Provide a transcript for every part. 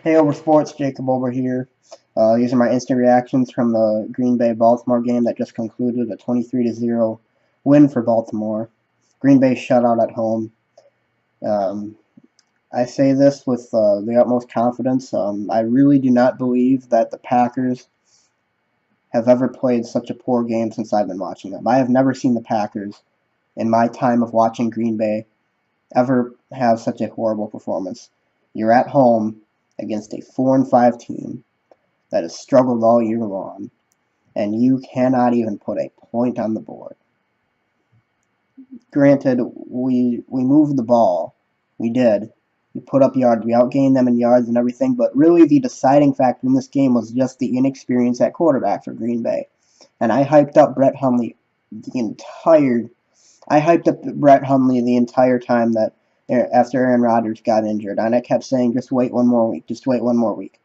Hey over sports, Jacob over here. These are my instant reactions from the Green Bay-Baltimore game that just concluded, a 23-0 win for Baltimore. Green Bay shutout at home. Um, I say this with the utmost confidence. I really do not believe that the Packers have ever played such a poor game since I've been watching them. I have never seen the Packers, in my time of watching Green Bay, ever have such a horrible performance. You're at home against a 4-5 team that has struggled all year long, and you cannot even put a point on the board. Granted, we moved the ball. We did. We put up yards. We outgained them in yards and everything, but really the deciding factor in this game was just the inexperience at quarterback for Green Bay. And I hyped up Brett Hundley the entire the entire time that after Aaron Rodgers got injured, and I kept saying, just wait one more week, just wait one more week.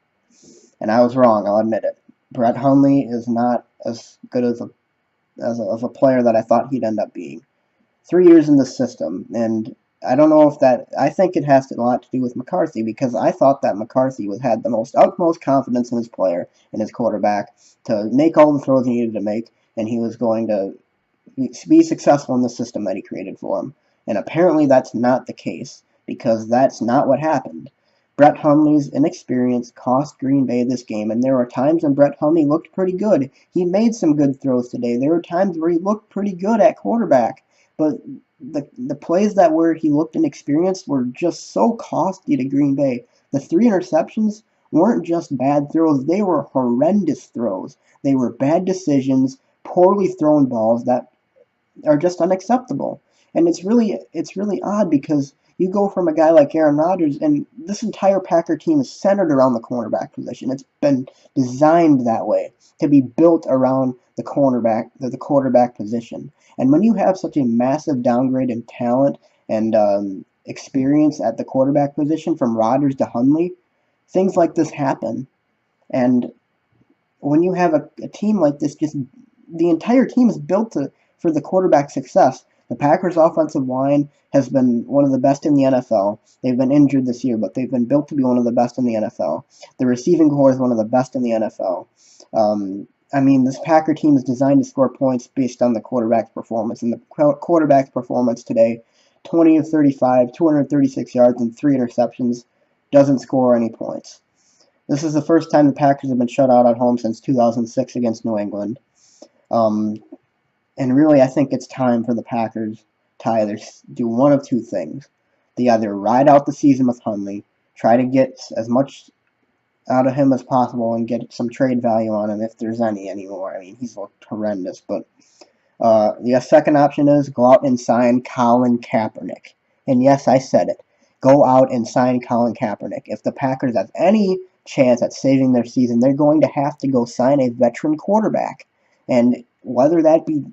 And I was wrong, I'll admit it. Brett Hundley is not as good as a player that I thought he'd end up being. 3 years in the system, and I don't know if that. I think it has a lot to do with McCarthy, because I thought that McCarthy had the utmost confidence in his player and his quarterback to make all the throws he needed to make, and he was going to be successful in the system that he created for him. And apparently that's not the case, because that's not what happened. Brett Hundley's inexperience cost Green Bay this game, and there were times when Brett Hundley looked pretty good. He made some good throws today. There were times where he looked pretty good at quarterback, but the plays that where he looked inexperienced were just so costly to Green Bay. The 3 interceptions weren't just bad throws, they were horrendous throws. They were bad decisions, poorly thrown balls that are just unacceptable. And it's really odd, because you go from a guy like Aaron Rodgers, and this entire Packer team is centered around the cornerback position. It's been designed that way, to be built around the quarterback position. And when you have such a massive downgrade in talent and experience at the quarterback position from Rodgers to Hundley, things like this happen. And when you have a team like this, just the entire team is built for the quarterback success. The Packers' offensive line has been one of the best in the NFL. They've been injured this year, but they've been built to be one of the best in the NFL. The receiving corps is one of the best in the NFL. This Packer team is designed to score points based on the quarterback's performance, and the quarterback's performance today, 20 of 35, 236 yards, and 3 interceptions, doesn't score any points. This is the first time the Packers have been shut out at home since 2006 against New England. And really, I think it's time for the Packers to either do one of two things. They either ride out the season with Hundley, try to get as much out of him as possible and get some trade value on him, if there's any anymore. I mean, he's looked horrendous. But the second option is go out and sign Colin Kaepernick. And yes, I said it. Go out and sign Colin Kaepernick. If the Packers have any chance at saving their season, they're going to have to go sign a veteran quarterback. And whether that be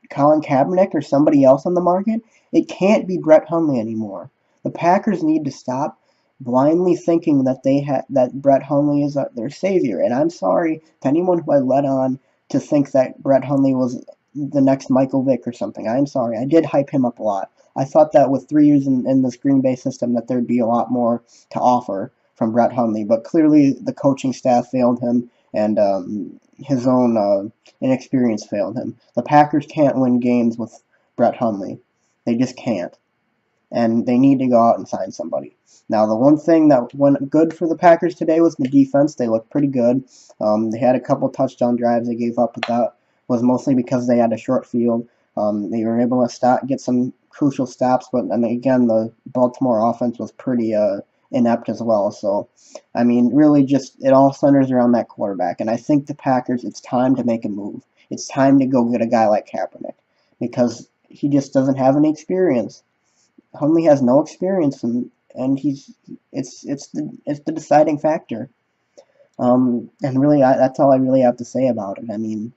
Colin Kaepernick or somebody else on the market, it can't be Brett Hundley anymore. The Packers need to stop blindly thinking that that Brett Hundley is their savior. And I'm sorry to anyone who I led on to think that Brett Hundley was the next Michael Vick or something. I'm sorry. I did hype him up a lot. I thought that with 3 years in this Green Bay system that there'd be a lot more to offer from Brett Hundley, but clearly the coaching staff failed him, and his own inexperience failed him. The Packers can't win games with Brett Hundley. They just can't. And they need to go out and sign somebody. Now, the one thing that went good for the Packers today was the defense. They looked pretty good. They had a couple touchdown drives they gave up, but that was mostly because they had a short field. They were able to get some crucial stops, but again, the Baltimore offense was pretty inept as well. So, really just it all centers around that quarterback. And I think the Packers, it's time to make a move. It's time to go get a guy like Kaepernick, because he just doesn't have any experience. Hundley has no experience, and it's the deciding factor. And really, that's all I really have to say about it.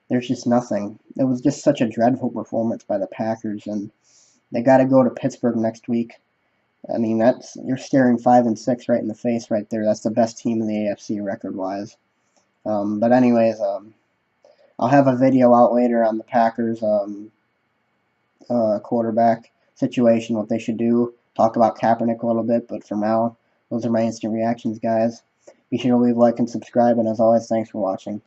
There's just nothing. It was just such a dreadful performance by the Packers, and they got to go to Pittsburgh next week. You're staring 5-6 right in the face right there. That's the best team in the AFC record-wise. But anyways, I'll have a video out later on the Packers quarterback situation, what they should do. Talk about Kaepernick a little bit, but for now, Those are my instant reactions, guys. Be sure to leave a like and subscribe, and as always, thanks for watching.